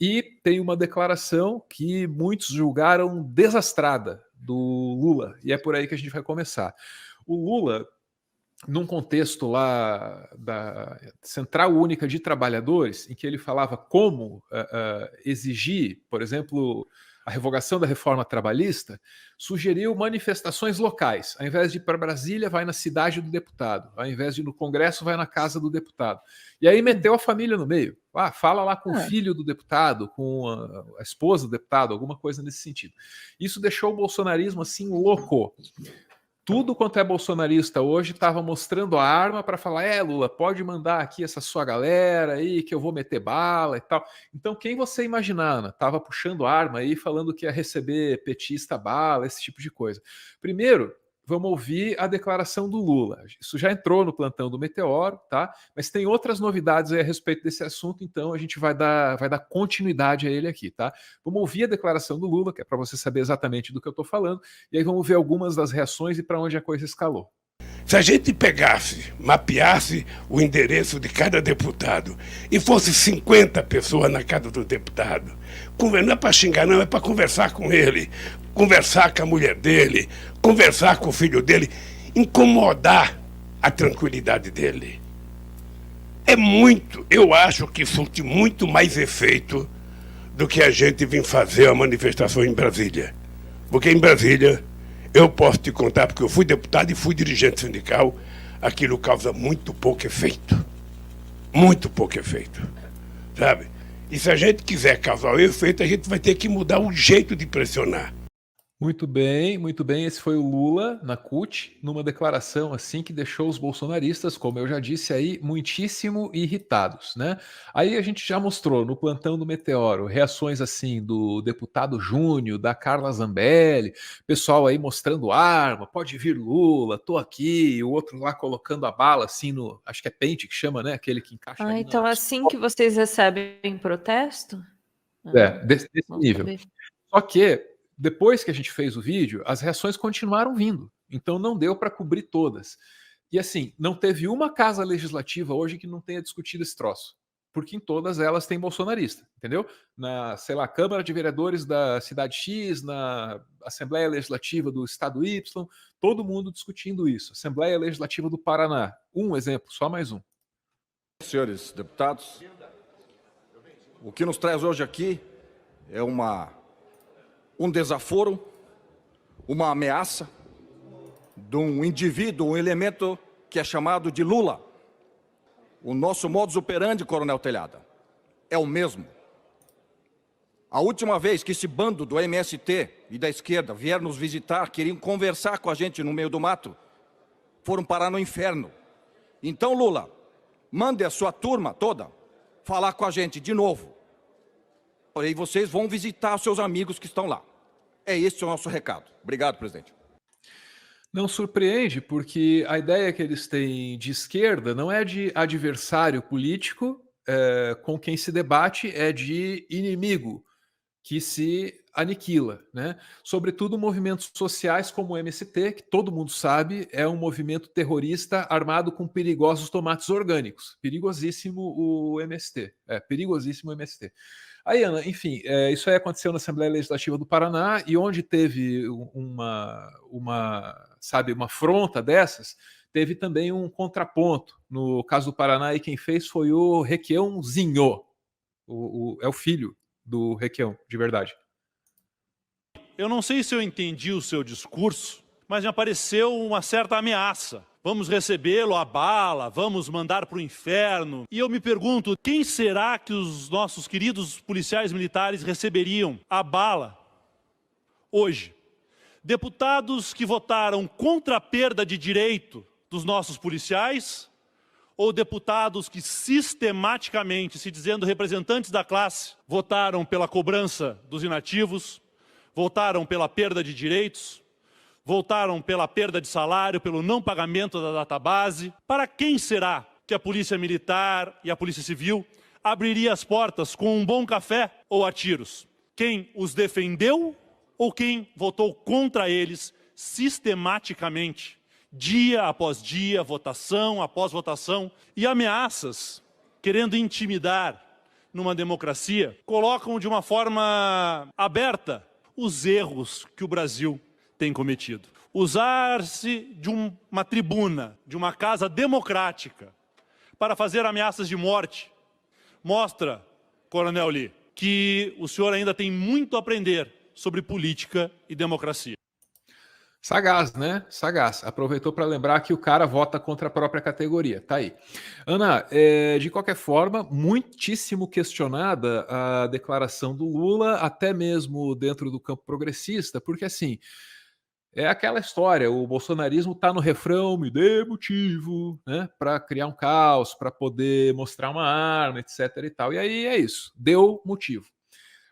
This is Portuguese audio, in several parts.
E tem uma declaração que muitos julgaram desastrada do Lula, e é por aí que a gente vai começar. O Lula, num contexto lá da Central Única de Trabalhadores, em que ele falava como exigir, por exemplo, a revogação da reforma trabalhista, sugeriu manifestações locais. Ao invés de ir para Brasília, vai na cidade do deputado. Ao invés de ir no Congresso, vai na casa do deputado. E aí meteu a família no meio. Fala lá com o filho do deputado, com a esposa do deputado, alguma coisa nesse sentido. Isso deixou o bolsonarismo assim louco. Tudo quanto é bolsonarista hoje estava mostrando a arma para falar: Lula, pode mandar aqui essa sua galera aí que eu vou meter bala e tal. Então, quem você imaginar, Ana, estava puxando arma aí, falando que ia receber petista bala, esse tipo de coisa. Primeiro, vamos ouvir a declaração do Lula. Isso já entrou no plantão do Meteoro, tá? Mas tem outras novidades aí a respeito desse assunto, então a gente vai dar continuidade a ele aqui, tá? Vamos ouvir a declaração do Lula, que é para você saber exatamente do que eu estou falando, e aí vamos ver algumas das reações e para onde a coisa escalou. Se a gente pegasse, mapeasse o endereço de cada deputado e fosse 50 pessoas na casa do deputado, não é para xingar não, é para conversar com ele, conversar com a mulher dele, conversar com o filho dele, incomodar a tranquilidade dele. Eu acho que surte muito mais efeito do que a gente vir fazer a manifestação em Brasília. Porque em Brasília, eu posso te contar, porque eu fui deputado e fui dirigente sindical, aquilo causa muito pouco efeito. Muito pouco efeito. Sabe? E se a gente quiser causar o efeito, a gente vai ter que mudar o jeito de pressionar. Muito bem, muito bem. Esse foi o Lula na CUT, numa declaração assim que deixou os bolsonaristas, como eu já disse aí, muitíssimo irritados, né? Aí a gente já mostrou no plantão do Meteoro reações assim do deputado Júnior, da Carla Zambelli, pessoal aí mostrando arma, pode vir Lula, tô aqui, e o outro lá colocando a bala assim no, acho que é pente que chama, né? Aquele que encaixa ali então assim que vocês recebem protesto? Desse nível. Só que depois que a gente fez o vídeo, as reações continuaram vindo. Então não deu para cobrir todas. E assim, não teve uma casa legislativa hoje que não tenha discutido esse troço. Porque em todas elas tem bolsonarista, entendeu? Na, sei lá, Câmara de Vereadores da cidade X, na Assembleia Legislativa do estado Y, todo mundo discutindo isso. Assembleia Legislativa do Paraná. Um exemplo, só mais um. Senhores deputados, o que nos traz hoje aqui é um desaforo, uma ameaça de um indivíduo, um elemento que é chamado de Lula. O nosso modus operandi, Coronel Telhada, é o mesmo. A última vez que esse bando do MST e da esquerda vieram nos visitar, queriam conversar com a gente no meio do mato, foram parar no inferno. Então, Lula, mande a sua turma toda falar com a gente de novo. Aí vocês vão visitar os seus amigos que estão lá. É esse o nosso recado. Obrigado, presidente. Não surpreende, porque a ideia que eles têm de esquerda não é de adversário político com quem se debate, é de inimigo que se aniquila, né? Sobretudo movimentos sociais como o MST, que todo mundo sabe é um movimento terrorista armado com perigosos tomates orgânicos. Perigosíssimo o MST. Perigosíssimo o MST. Aí, Ana, enfim, isso aí aconteceu na Assembleia Legislativa do Paraná, e onde teve uma afronta dessas, teve também um contraponto. No caso do Paraná, e quem fez foi o Requiãozinho. É o filho do Requião, de verdade. Eu não sei se eu entendi o seu discurso, mas me pareceu uma certa ameaça. Vamos recebê-lo a bala, vamos mandar para o inferno. E eu me pergunto, quem será que os nossos queridos policiais militares receberiam a bala hoje? Deputados que votaram contra a perda de direito dos nossos policiais, ou deputados que sistematicamente, se dizendo representantes da classe, votaram pela cobrança dos inativos, votaram pela perda de direitos, votaram pela perda de salário, pelo não pagamento da database? Para quem será que a Polícia Militar e a Polícia Civil abriria as portas com um bom café ou a tiros? Quem os defendeu ou quem votou contra eles sistematicamente? Dia após dia, votação após votação, e ameaças querendo intimidar, numa democracia, colocam de uma forma aberta os erros que o Brasil tem cometido. Usar-se de uma tribuna, de uma casa democrática, para fazer ameaças de morte, mostra, Coronel Lee, que o senhor ainda tem muito a aprender sobre política e democracia. Sagaz, né? Sagaz. Aproveitou para lembrar que o cara vota contra a própria categoria. Tá aí. Ana, de qualquer forma, muitíssimo questionada a declaração do Lula, até mesmo dentro do campo progressista, porque assim, é aquela história, o bolsonarismo está no refrão, me dê motivo, né? Para criar um caos, para poder mostrar uma arma, etc. e tal. E aí é isso, deu motivo.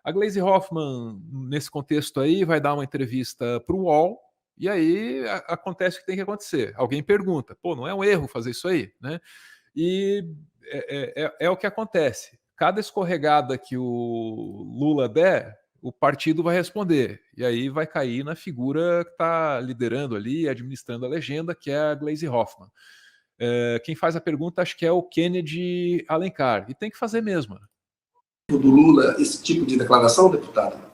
A Gleisi Hoffmann, nesse contexto aí, vai dar uma entrevista para o UOL. E aí acontece o que tem que acontecer. Alguém pergunta, pô, não é um erro fazer isso aí, né? E é o que acontece. Cada escorregada que o Lula der, o partido vai responder. E aí vai cair na figura que está liderando ali, administrando a legenda, que é a Gleisi Hoffmann. Quem faz a pergunta, acho que é o Kennedy Alencar. E tem que fazer mesmo. Do Lula, esse tipo de declaração, deputado?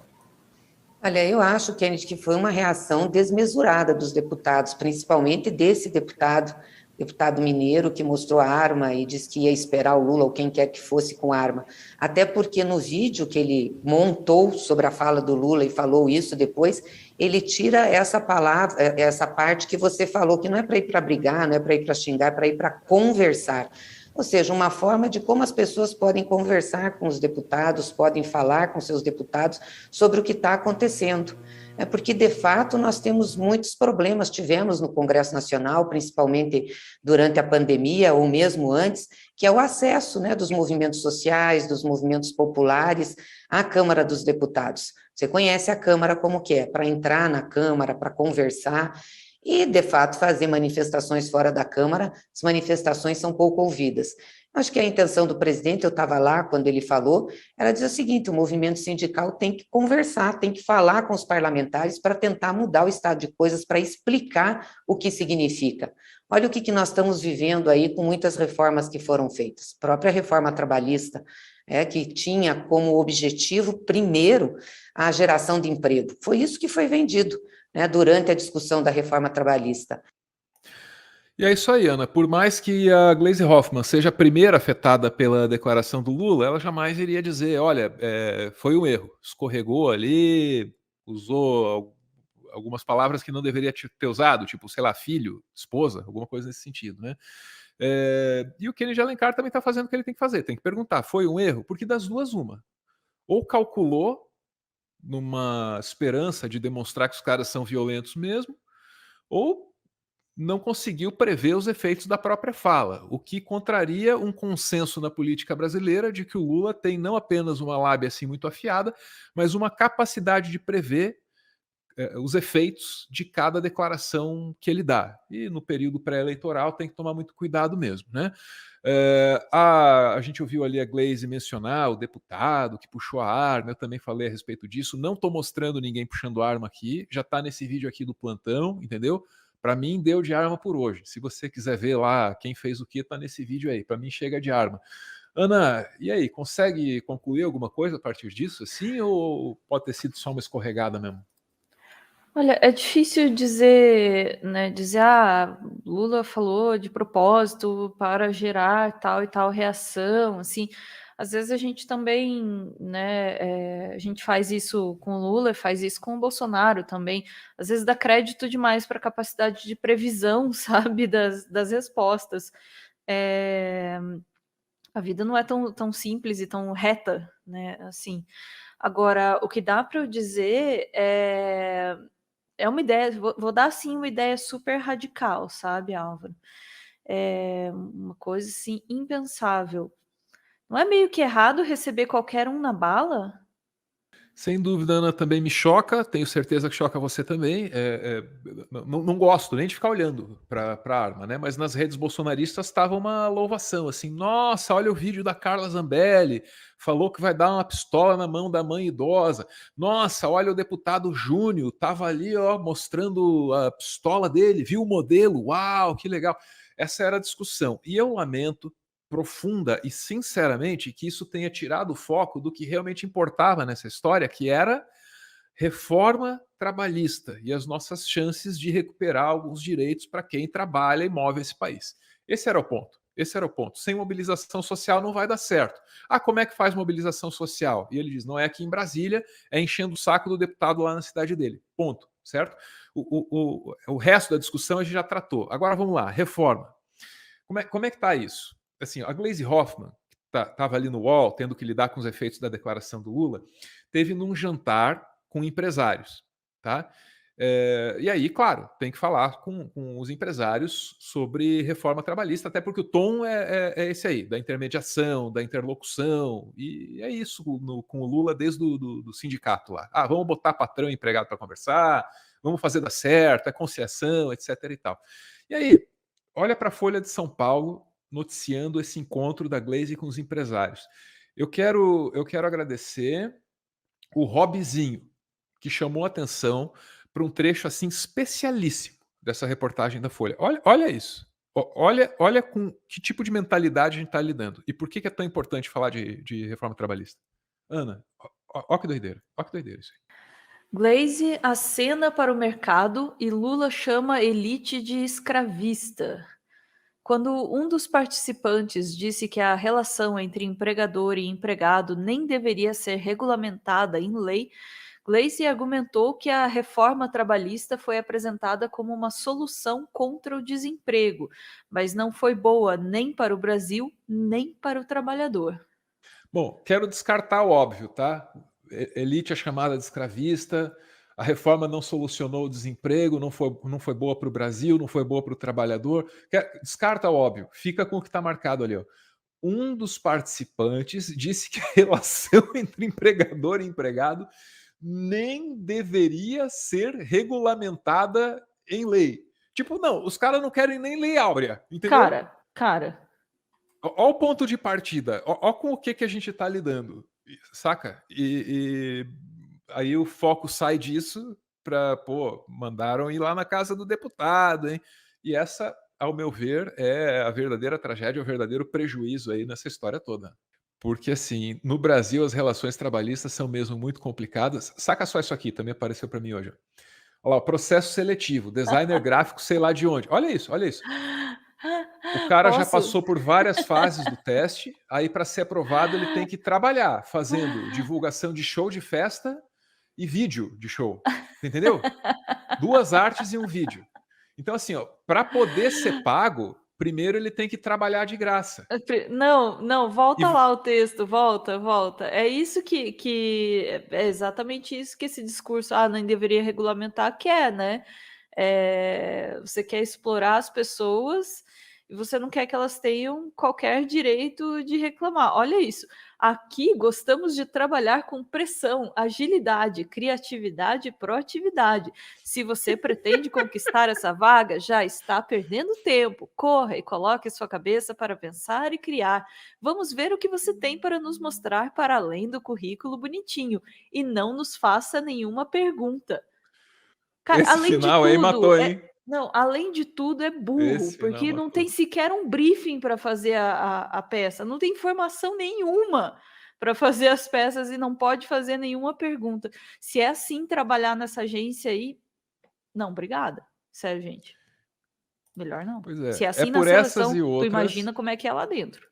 Olha, eu acho, Kennedy, que foi uma reação desmesurada dos deputados, principalmente desse deputado mineiro, que mostrou a arma e disse que ia esperar o Lula ou quem quer que fosse com arma. Até porque no vídeo que ele montou sobre a fala do Lula e falou isso depois, ele tira essa palavra, essa parte que você falou, que não é para ir para brigar, não é para ir para xingar, é para ir para conversar. Ou seja, uma forma de como as pessoas podem conversar com os deputados, podem falar com seus deputados sobre o que está acontecendo. É porque, de fato, nós temos muitos problemas, tivemos no Congresso Nacional, principalmente durante a pandemia, ou mesmo antes, que é o acesso, né, dos movimentos sociais, dos movimentos populares à Câmara dos Deputados. Você conhece a Câmara como que é, para entrar na Câmara, para conversar, e, de fato, fazer manifestações fora da Câmara, as manifestações são pouco ouvidas. Acho que a intenção do presidente, eu estava lá quando ele falou, era dizer o seguinte, o movimento sindical tem que conversar, tem que falar com os parlamentares para tentar mudar o estado de coisas, para explicar o que significa. Olha o que nós estamos vivendo aí com muitas reformas que foram feitas. A própria reforma trabalhista, que tinha como objetivo, primeiro, a geração de emprego. Foi isso que foi vendido, né, durante a discussão da reforma trabalhista. E é isso aí, Ana. Por mais que a Gleisi Hoffmann seja a primeira afetada pela declaração do Lula, ela jamais iria dizer, olha, foi um erro, escorregou ali, usou algumas palavras que não deveria ter usado, tipo, sei lá, filho, esposa, alguma coisa nesse sentido, né? E o Kennedy Alencar também está fazendo o que ele tem que fazer, tem que perguntar, foi um erro? Porque das duas, uma. Ou calculou numa esperança de demonstrar que os caras são violentos mesmo, ou não conseguiu prever os efeitos da própria fala, o que contraria um consenso na política brasileira de que o Lula tem não apenas uma lábia assim muito afiada, mas uma capacidade de prever os efeitos de cada declaração que ele dá. E no período pré-eleitoral tem que tomar muito cuidado mesmo, né? A gente ouviu ali a Gleisi mencionar o deputado que puxou a arma, eu também falei a respeito disso, não estou mostrando ninguém puxando arma aqui, já está nesse vídeo aqui do plantão, entendeu? Para mim deu de arma por hoje, se você quiser ver lá quem fez o que, está nesse vídeo aí, para mim chega de arma. Ana, e aí, consegue concluir alguma coisa a partir disso, assim, ou pode ter sido só uma escorregada mesmo? Olha, é difícil dizer, né, Lula falou de propósito para gerar tal e tal reação, assim, às vezes a gente também, né, a gente faz isso com o Lula, faz isso com o Bolsonaro também, às vezes dá crédito demais para a capacidade de previsão, sabe, das respostas. A vida não é tão simples e tão reta, né, assim. Agora, o que dá para eu dizer é uma ideia, vou dar assim uma ideia super radical, sabe, Álvaro? É uma coisa assim impensável. Não é meio que errado receber qualquer um na bala? Sem dúvida, Ana, também me choca, tenho certeza que choca você também. Não gosto nem de ficar olhando para a arma, né? Mas nas redes bolsonaristas estava uma louvação, assim, nossa, olha o vídeo da Carla Zambelli, falou que vai dar uma pistola na mão da mãe idosa. Nossa, olha o deputado Júnior, estava ali, ó, mostrando a pistola dele, viu o modelo, uau, que legal. Essa era a discussão. E eu lamento profunda e sinceramente que isso tenha tirado o foco do que realmente importava nessa história, que era reforma trabalhista e as nossas chances de recuperar alguns direitos para quem trabalha e move esse país. Esse era o ponto. Esse era o ponto. Sem mobilização social não vai dar certo. Ah, como é que faz mobilização social? E ele diz: não é aqui em Brasília, é enchendo o saco do deputado lá na cidade dele. Ponto. Certo? O resto da discussão a gente já tratou. Agora vamos lá, reforma. Como é que está isso? Assim, a Gleisi Hoffmann, que estava ali no UOL, tendo que lidar com os efeitos da declaração do Lula, teve num jantar com empresários, tá? E aí, claro, tem que falar com os empresários sobre reforma trabalhista, até porque o tom é esse aí, da intermediação, da interlocução, e é isso com o Lula desde do sindicato lá. Ah, vamos botar patrão e empregado para conversar, vamos fazer dar certo, é conciliação, etc. e tal. E aí, olha para a Folha de São Paulo noticiando esse encontro da Gleisi com os empresários. Eu quero agradecer o Robzinho, que chamou atenção para um trecho assim especialíssimo dessa reportagem da Folha. Olha isso. Olha com que tipo de mentalidade a gente está lidando. E por que é tão importante falar de reforma trabalhista? Ana, ó que doideira. Ó que doideira isso aí. Gleisi acena para o mercado e Lula chama elite de escravista. Quando um dos participantes disse que a relação entre empregador e empregado nem deveria ser regulamentada em lei, Gleisi argumentou que a reforma trabalhista foi apresentada como uma solução contra o desemprego, mas não foi boa nem para o Brasil, nem para o trabalhador. Bom, quero descartar o óbvio, tá? Elite é chamada de escravista, a reforma não solucionou o desemprego, não foi boa para o Brasil, não foi boa para o trabalhador. Descarta o óbvio, fica com o que está marcado ali. Ó. Um dos participantes disse que a relação entre empregador e empregado nem deveria ser regulamentada em lei. Tipo, não, os caras não querem nem lei áurea, entendeu? Cara. Olha o ponto de partida, olha com o que a gente está lidando, saca? E aí o foco sai disso para, mandaram ir lá na casa do deputado, hein? E essa, ao meu ver, é a verdadeira tragédia, o verdadeiro prejuízo aí nessa história toda. Porque, assim, no Brasil as relações trabalhistas são mesmo muito complicadas. Saca só isso aqui, também apareceu para mim hoje. Olha lá, processo seletivo, designer gráfico, sei lá de onde. Olha isso, olha isso. O cara já passou por várias fases do teste, aí para ser aprovado ele tem que trabalhar fazendo divulgação de show de festa e vídeo de show, entendeu? 2 artes e um vídeo. Então assim, para poder ser pago, primeiro ele tem que trabalhar de graça. Não, volta lá o texto, volta. É isso que é exatamente isso que esse discurso, nem deveria regulamentar, quer, né? Você quer explorar as pessoas e você não quer que elas tenham qualquer direito de reclamar. Olha isso. Aqui gostamos de trabalhar com pressão, agilidade, criatividade e proatividade. Se você pretende conquistar essa vaga, já está perdendo tempo. Corra e coloque sua cabeça para pensar e criar. Vamos ver o que você tem para nos mostrar para além do currículo bonitinho. E não nos faça nenhuma pergunta. Cara, Esse além de final aí tudo, matou, hein? não, além de tudo é burro, Esse final porque não matou. tem sequer um briefing para fazer a peça, não tem informação nenhuma para fazer as peças e não pode fazer nenhuma pergunta. Se é assim trabalhar nessa agência aí, não, obrigada. Sério, gente. Melhor não. Pois é. Se é assim na por essas seleção, e tu outras. imagina como é que é lá dentro.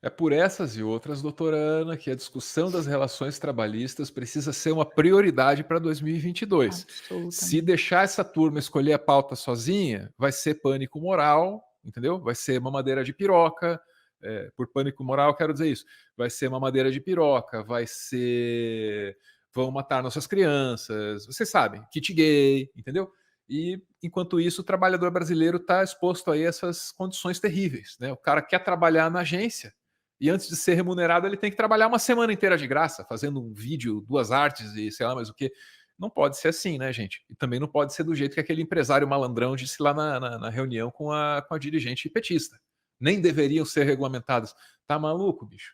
É por essas e outras, doutora Ana, que a discussão das relações trabalhistas precisa ser uma prioridade para 2022. Absolutamente. Se deixar essa turma escolher a pauta sozinha, vai ser pânico moral, entendeu? Vai ser mamadeira de piroca. Por pânico moral, quero dizer isso. Vai ser mamadeira de piroca, vai ser vão matar nossas crianças, vocês sabem, kit gay, entendeu? E, enquanto isso, o trabalhador brasileiro está exposto a essas condições terríveis, né? O cara quer trabalhar na agência, e antes de ser remunerado, ele tem que trabalhar uma semana inteira de graça, fazendo um vídeo, 2 artes e sei lá mais o que. Não pode ser assim, né, gente? E também não pode ser do jeito que aquele empresário malandrão disse lá na reunião com a dirigente petista. Nem deveriam ser regulamentadas. Tá maluco, bicho?